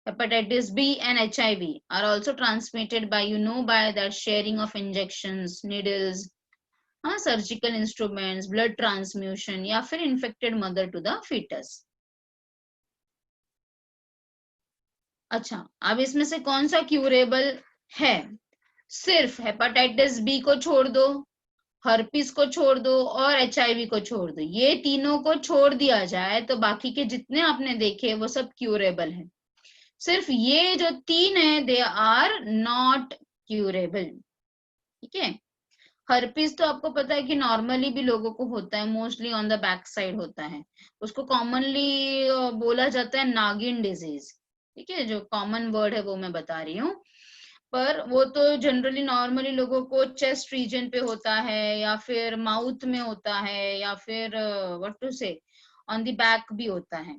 Hepatitis B and HIV are also transmitted by, by that sharing of injections, needles, surgical instruments, blood transfusion, या फिर infected mother to the fetus. अच्छा, अब इसमें से कौन सा क्यूरेबल है? सिर्फ हेपेटाइटिस बी को छोड़ दो, हर्पीस को छोड़ दो और एचआईवी को छोड़ दो। ये तीनों को छोड़ दिया जाए तो बाकी के जितने आपने देखे वो सब क्यूरेबल है। सिर्फ ये जो तीन है, दे आर नॉट क्यूरेबल, ठीक है? हर्पीस तो आपको पता है कि नॉर्मली भी लोगों को होता है, mostly on the back side होता है। उसको कॉमनली बोला जाता है नागिन डिजीज, ठीक है? जो कॉमन वर्ड है वो मैं बता रही हूँ, पर वो तो जनरली नॉर्मली लोगों को चेस्ट रीजन पे होता है, या फिर माउथ में होता है, या फिर व्हाट टू से ऑन द बैक भी होता है।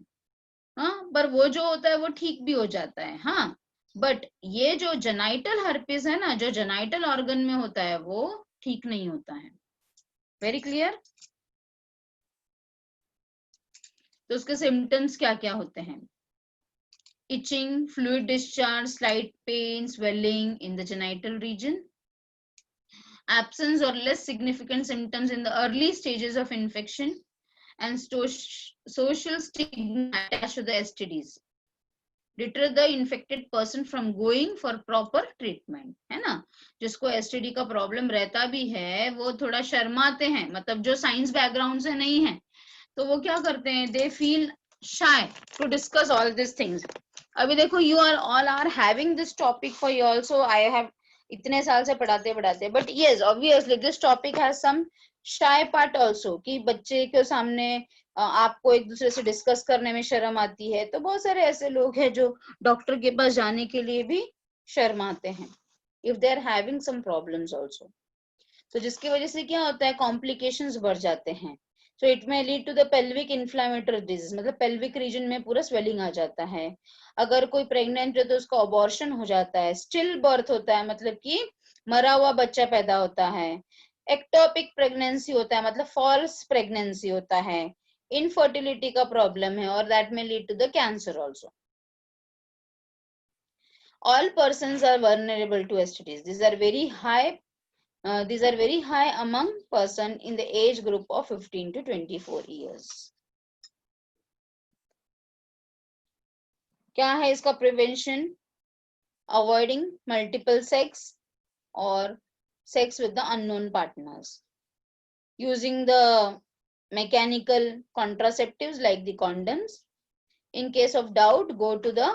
हाँ, पर वो जो होता है वो ठीक भी हो जाता है। हाँ, बट ये जो जेनाइटल हर्पिस है ना, जो जेनाइटल ऑर्गन में होता है, वो ठीक नहीं होता है। Very clear? तो उसके सिम्टम्स क्या क्या होते हैं? Itching, fluid discharge, slight pain, swelling in the genital region, absence or less significant symptoms in the early stages of infection, and social stigma attached to the STDs deter the infected person from going for proper treatment, है ना? जिसको एसटीडी का प्रॉब्लम रहता भी है वो थोड़ा शर्माते हैं, मतलब जो साइंस बैकग्राउंड से नहीं है तो वो क्या करते हैं, they feel shy to discuss all this things. अभी देखो, you are all are having this topic for you also, I have इतने साल से पढ़ाते पढ़ाते, but yes obviously this topic has some shy part also, कि बच्चे के सामने आपको एक दूसरे से डिस्कस करने में शर्म आती है। तो बहुत सारे ऐसे लोग हैं जो डॉक्टर के पास जाने के लिए भी शर्माते हैं, if they are having some problems also. तो जिसकी वजह से क्या होता है, कॉम्प्लिकेशंस बढ़ जाते हैं। So it may lead to the pelvic inflammatory disease, मतलब पेल्विक रीजन में पूरा स्वेलिंग आ जाता है। अगर कोई प्रेग्नेंट है तो उसका अबॉर्शन हो जाता है, स्टिल बर्थ होता है, मतलब कि मरा हुआ बच्चा पैदा होता है, एक्टोपिक प्रेगनेंसी होता है, मतलब फॉल्स प्रेगनेंसी होता है, इनफर्टिलिटी का प्रॉब्लम है, और that may lead to the cancer also. All persons are vulnerable to STDs. These are very high among person in the age group of 15 to 24 years. क्या है इसका prevention? Avoiding multiple sex or sex with the unknown partners. Using the mechanical contraceptives like the condoms. In case of doubt, go to the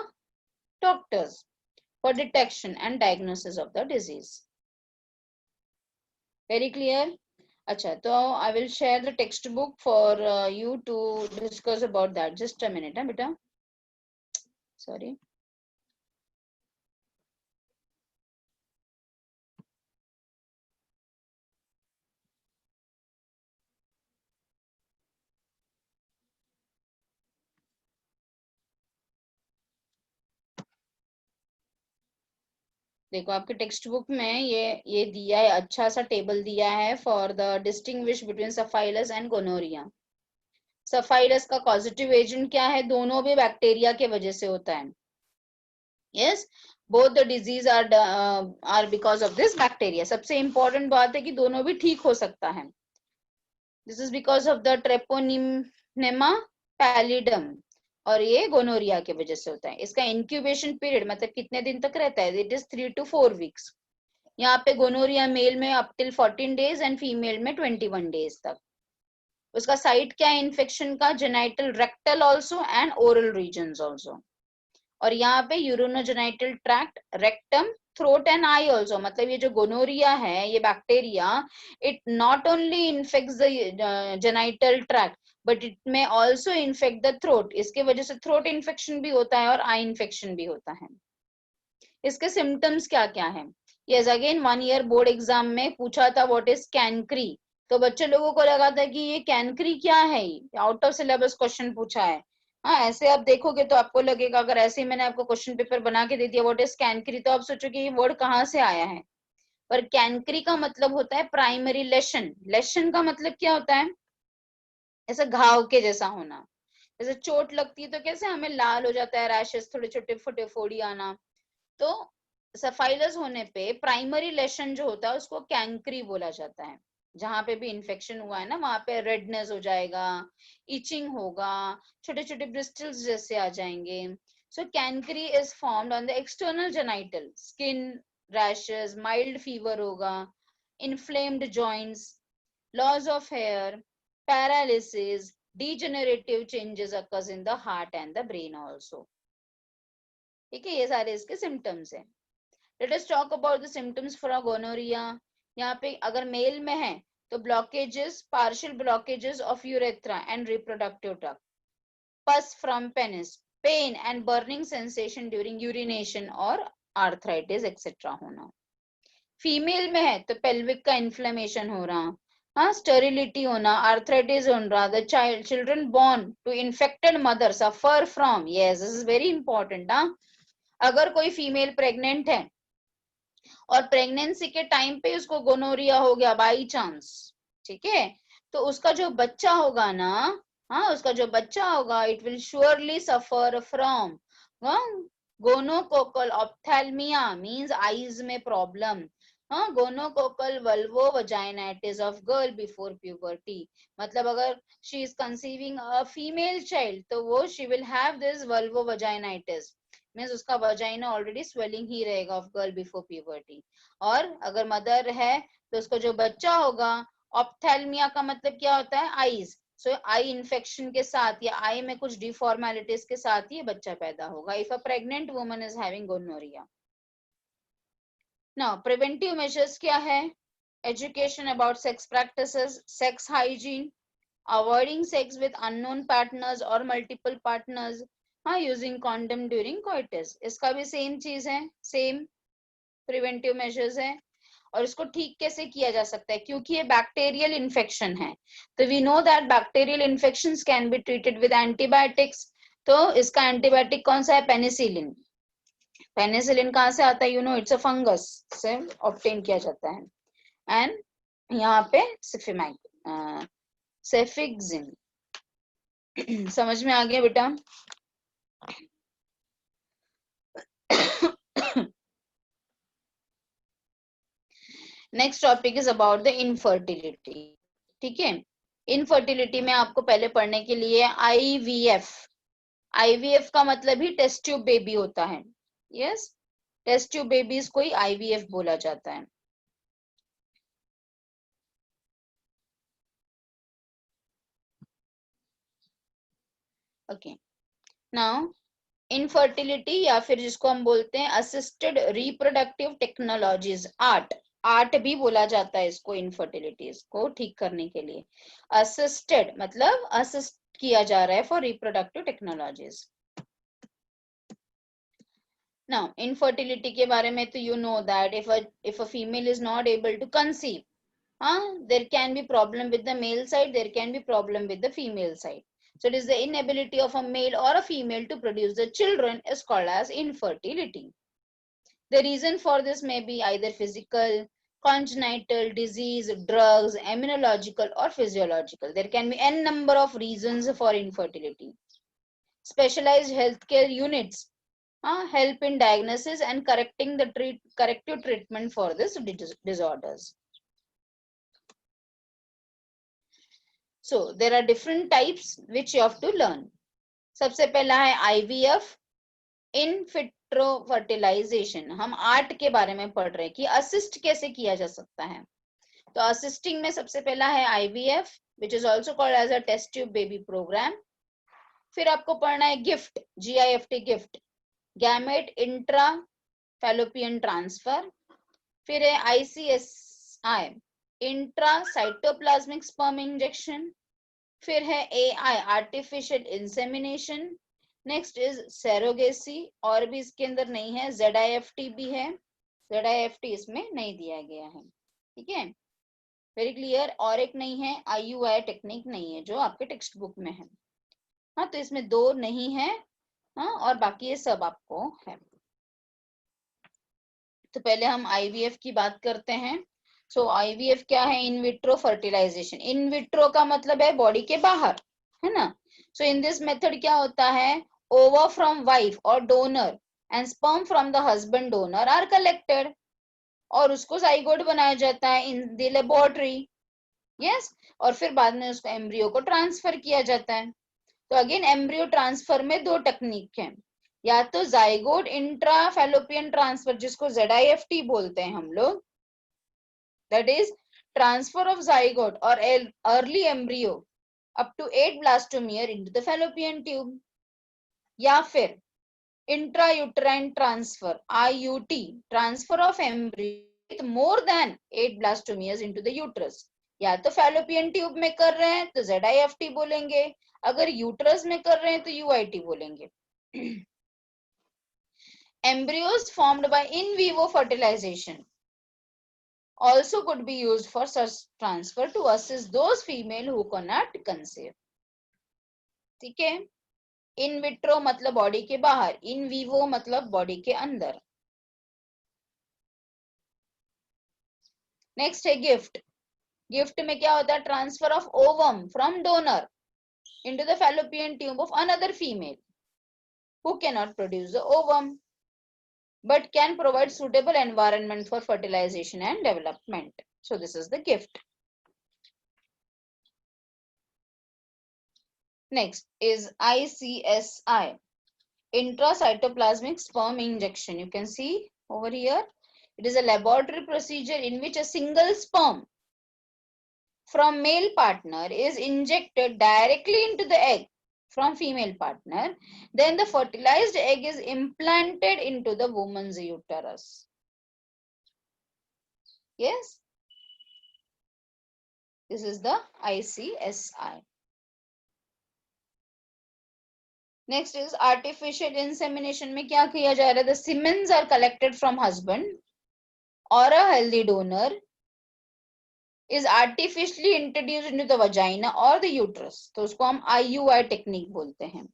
doctors for detection and diagnosis of the disease. Very clear? अच्छा, तो I will share the text book for you to discuss about that. Just a minute है बेटा, सॉरी. देखो आपके टेक्स्ट बुक में ये दिया है, अच्छा सा टेबल दिया है for the distinguish between syphilis and gonorrhoea. Syphilis का कॉजेटिव एजेंट क्या है? दोनों भी बैक्टीरिया के वजह से होता है. Yes, both the disease are because of this bacteria. सबसे इंपॉर्टेंट बात है कि दोनों भी ठीक हो सकता है. This is because of the treponema pallidum, और ये गोनोरिया की वजह से होता है. इसका इंक्यूबेशन पीरियड मतलब कितने दिन तक रहता है? It is 3 to 4 weeks. यहाँ पे गोनोरिया मेल में up till 14 days and female में 21 days तक. उसका साइट क्या है इन्फेक्शन का? Genital, rectal also and oral region also. और यहाँ पे urinogenital tract, rectum, throat and eye also. मतलब ये जो गोनोरिया है, ये bacteria, it not only infects the genital tract but it may also infect the throat. इसके वजह से थ्रोट इन्फेक्शन भी होता है और आई इन्फेक्शन भी होता है. इसके सिम्टम्स क्या क्या है? Yes, again 1 year board exam में पूछा था व्हाट इज कैनक्री. तो बच्चे लोगों को लगा था कि ये कैनक्री क्या है, आउट ऑफ सिलेबस क्वेश्चन पूछा है. हाँ, ऐसे आप देखोगे तो आपको लगेगा, अगर ऐसे ही मैंने आपको क्वेश्चन पेपर बना के दे दिया व्हाट इज कैनक्री, तो आप सोचोगे ये वर्ड कहाँ से आया है. पर कैनक्री का मतलब होता है प्राइमरी लेशन. लेशन का मतलब क्या होता है? ऐसा घाव के जैसा होना. जैसे चोट लगती है तो कैसे हमें लाल हो जाता है, रैशेस, थोड़े छोटे फुटे फोड़ी आना. तो सफाइलस होने पे प्राइमरी लेशन जो होता है उसको कैंक्री बोला जाता है. जहां पे भी इन्फेक्शन हुआ है ना, वहां पे रेडनेस हो जाएगा, इचिंग होगा, छोटे छोटे ब्रिस्टल्स जैसे आ जाएंगे. So chancre is formed on the external genital skin, rashes, mild fever होगा, inflamed joints, loss of hair, paralysis, degenerative changes occurs in the heart and the brain also. ठीक है, ये सारे इसके सिम्टम्स हैं. Let us talk about the symptoms for gonorrhoea. यहाँ पे अगर मेल में है तो blockages, partial blockages of urethra and reproductive tract, pus from penis, pain and burning sensation during urination और आर्थराइटिस एक्सेट्रा होना. फीमेल में है तो पेल्विक का इन्फ्लेमेशन हो रहा, हाँ, स्टेरिलिटी होना, आर्थराइटिस हो रहा. The child, children born to infected mother suffer from, yes this is very important. हाँ, अगर कोई फीमेल प्रेग्नेंट है और प्रेगनेंसी के टाइम पे उसको गोनोरिया हो गया बाई चांस, ठीक है, तो उसका जो बच्चा होगा ना, हाँ, उसका जो बच्चा होगा it will surely suffer from gonococcal ophthalmia, means eyes में प्रॉब्लम. हाँ, gonococcal vulvovaginitis of girl before puberty. मतलब अगर she is conceiving a female child तो वो she will have this vulvovaginitis, means उसका वजाइना ऑलरेडी स्वेलिंग ही रहेगा ऑफ गर्ल बिफोर प्यूबर्टी. और अगर मदर है तो उसको जो बच्चा होगा, ऑप्थेल्मिया का मतलब क्या होता है? आईज. सो आई इन्फेक्शन के साथ या आई में कुछ डिफॉर्मेलिटीज के साथ ये बच्चा पैदा होगा if a pregnant woman is having gonorrhoea. Now preventive measures क्या है? Education about sex practices, sex hygiene, avoiding sex with unknown partners or multiple partners, हाँ, using condom during coitus. इसका भी सेम चीज है, सेम प्रिवेंटिव मेजर्स है. और इसको ठीक कैसे किया जा सकता है? क्योंकि ये बैक्टीरियल इन्फेक्शन है तो we know that bacterial infections can be treated with antibiotics. तो इसका एंटीबायोटिक कौन सा है? पेनिसिलिन. पेनिसिलिन कहाँ से आता है? You know it's a fungus से ऑब्टेन किया जाता है. एंड यहाँ पे सेफिक्सिन. समझ में आ गया बेटा? Next topic is about the infertility. ठीक है, इनफर्टिलिटी में आपको पहले पढ़ने के लिए आईवीएफ. आईवीएफ का मतलब ही टेस्ट ट्यूब बेबी होता है. यस, टेस्ट ट्यूब बेबीज को ही आईवीएफ बोला जाता है. ओके, नाउ इनफर्टिलिटी या फिर जिसको हम बोलते हैं assisted reproductive technologies, art. Art भी बोला जाता है इसको, इनफर्टिलिटीज को ठीक करने के लिए। असिस्टेड मतलब असिस्ट किया जा रहा है for reproductive technologies. Now infertility के बारे में तो you know that if a female is not able to conceive, there can be problem with the male side, there can be problem with the female side. So it is the inability of a male or a female to produce the children is called as infertility. The reason for this may be either physical, congenital, disease, drugs, immunological or physiological. There can be n number of reasons for infertility. Specialized healthcare units help in diagnosis and correcting the corrective treatment for this disorders. So there are different types which you have to learn. सबसे पहला है IVF, इन विट्रो फर्टिलाइजेशन। हम आर्ट के बारे में पढ़ रहे हैं कि असिस्ट कैसे किया जा सकता है। तो असिस्टिंग में सबसे पहला है IVF, which is also called as a test tube baby programme. फिर आपको पढ़ना है gift, GIFT gift, gamete intra fallopian transfer. फिर है ICSI, intra cytoplasmic sperm injection. फिर है AI, artificial insemination. Next is surrogacy, और भी इसके अंदर नहीं है। ZIFT भी है, ZIFT इसमें नहीं दिया गया है, ठीक है, वेरी क्लियर। और एक नहीं है, IUI टेक्निक नहीं है जो आपके टेक्स्ट बुक में है। हाँ, तो इसमें 2 नहीं है, हाँ, और बाकी ये सब आपको है। तो पहले हम IVF की बात करते हैं। सो IVF क्या है? In vitro fertilization. In vitro का मतलब है बॉडी के बाहर, है ना। सो इन दिस मेथड क्या होता है, ओवा फ्रॉम वाइफ और donor and sperm from the husband donor are collected, और उसको जाइगोट बनाया जाता है इन द लेबोरेटरी, यस, और फिर बाद में उसको एम्ब्रियो को ट्रांसफर किया जाता है। तो अगेन एम्ब्रियो ट्रांसफर में 2 टेक्निक है, या तो जाइगोट इंट्रा फैलोपियन ट्रांसफर जिसको ZIFT बोलते हैं हम लोग, that is transfer of zygote or early embryo up to 8 blastomere into the fallopian tube, या फिर intrauterine transfer IUT, transfer of embryo with more than 8 blastomeres into the uterus। या तो fallopian tube में कर रहे हैं तो ZIFT बोलेंगे, अगर यूट्रस में कर रहे हैं तो UIT बोलेंगे। Embryos formed by in vivo fertilization also could be used for such transfer to assist those female who cannot conceive, ठीक है। इन विट्रो मतलब बॉडी के बाहर, इन विवो मतलब बॉडी के अंदर। नेक्स्ट है गिफ्ट। गिफ्ट में क्या होता है, transfer of ovum from donor into the fallopian tube of another female who cannot produce the ovum but can provide suitable environment for fertilization and development. So this is the gift. Next is ICSI, intracytoplasmic sperm injection. You can see over here, it is a laboratory procedure in which a single sperm from male partner is injected directly into the egg from female partner, then the fertilized egg is implanted into the woman's uterus. Yes, this is the ICSI. Next is artificial insemination में क्या किया जा रहा है, the semens are collected from husband or a healthy donor is artificially introduced into the vagina or the uterus, तो उसको हम IUI टेक्निक बोलते हैं,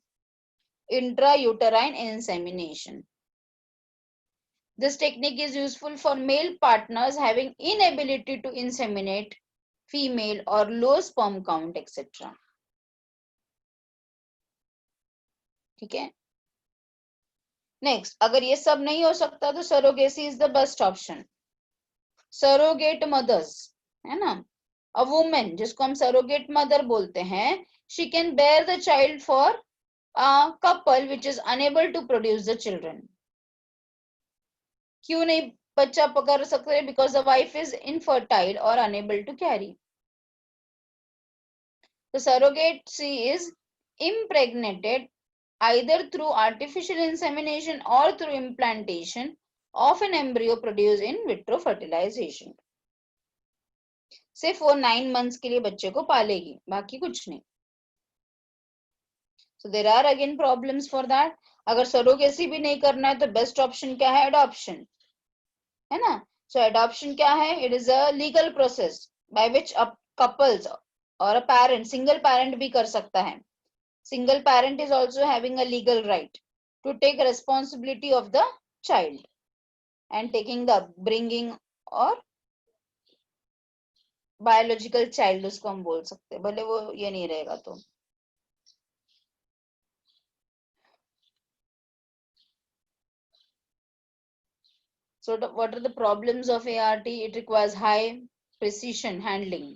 intrauterine insemination. This technique is useful for male partners having inability to inseminate female or low sperm count etc. ठीक है। नेक्स्ट, अगर ये सब नहीं हो सकता तो surrogacy is the best option. Surrogate mothers, है ना, अ वुमेन जिसको हम सरोगेट मदर बोलते हैं, she can bear the child for a couple which is unable to produce the children. क्यों नहीं बच्चा पकड़ सकते? Because the wife is infertile और अनेबल टू कैरी। तो surrogacy is impregnated either through artificial insemination or through implantation of an embryo produced in vitro fertilization. सिर्फ वो 9 months के लिए बच्चे को पालेगी, बाकी कुछ नहीं. So there are again problems for that. अगर सरोगेसी भी नहीं करना है तो बेस्ट ऑप्शन क्या है? एडॉप्शन, है ना. सो एडॉप्शन क्या है? It is a legal process by which couples और अ पैरेंट, सिंगल पैरेंट भी कर सकता है. Single parent is also having a legal right to take responsibility of the child and taking the bringing और बायोलॉजिकल चाइल्ड उसको हम बोल सकते हैं, भले वो ये नहीं रहेगा तो. So what are the problems of ART? It requires high precision handling.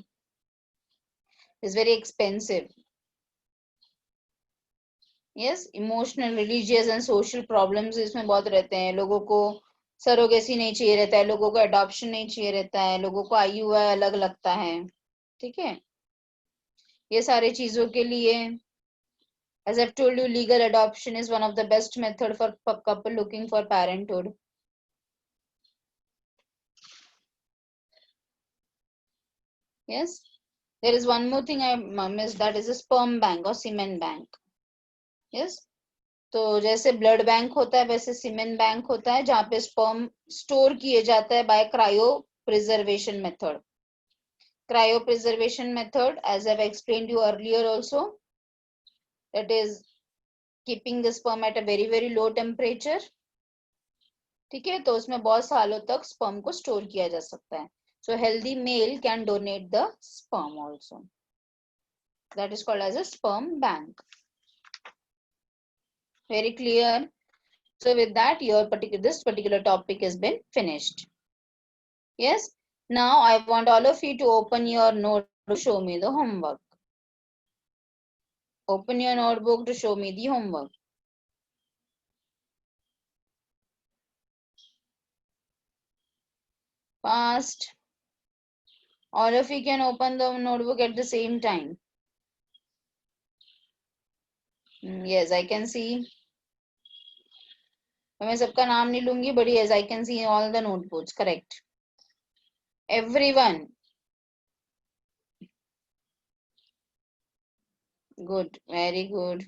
It's very expensive. Yes, emotional, religious and social problems इसमें बहुत रहते हैं. लोगों को सरोगेसी नहीं चाहिए रहता है, लोगों को अडॉप्शन नहीं चाहिए रहता है, लोगों को IUI अलग लगता है. ठीक है, ये सारी चीजों के लिए, as I've told you, legal adoption is one of the best method for couple looking for parenthood. Yes, there is one more thing I missed, that is a sperm bank or semen bank. Yes, तो जैसे ब्लड बैंक होता है वैसे सीमेन बैंक होता है जहाँ पे स्पर्म स्टोर किए जाता है by cryopreservation method. Cryo preservation method, as I've explained you earlier also, that is keeping the sperm at a very low temperature. ठीक है, तो उसमें बहुत सालों तक स्पर्म को स्टोर किया जा सकता है. So healthy male can donate the sperm also. That is called as a sperm bank. Very clear. So with that, this particular topic has been finished. Yes. Now I want all of you to open your notebook to show me the homework. Open your notebook to show me the homework. Fast. All of you can open the notebook at the same time. Yes, I can see. मैं सबका नाम नहीं लूंगी, but yes, I can see all the notebooks. Correct. Everyone. Good. Very good.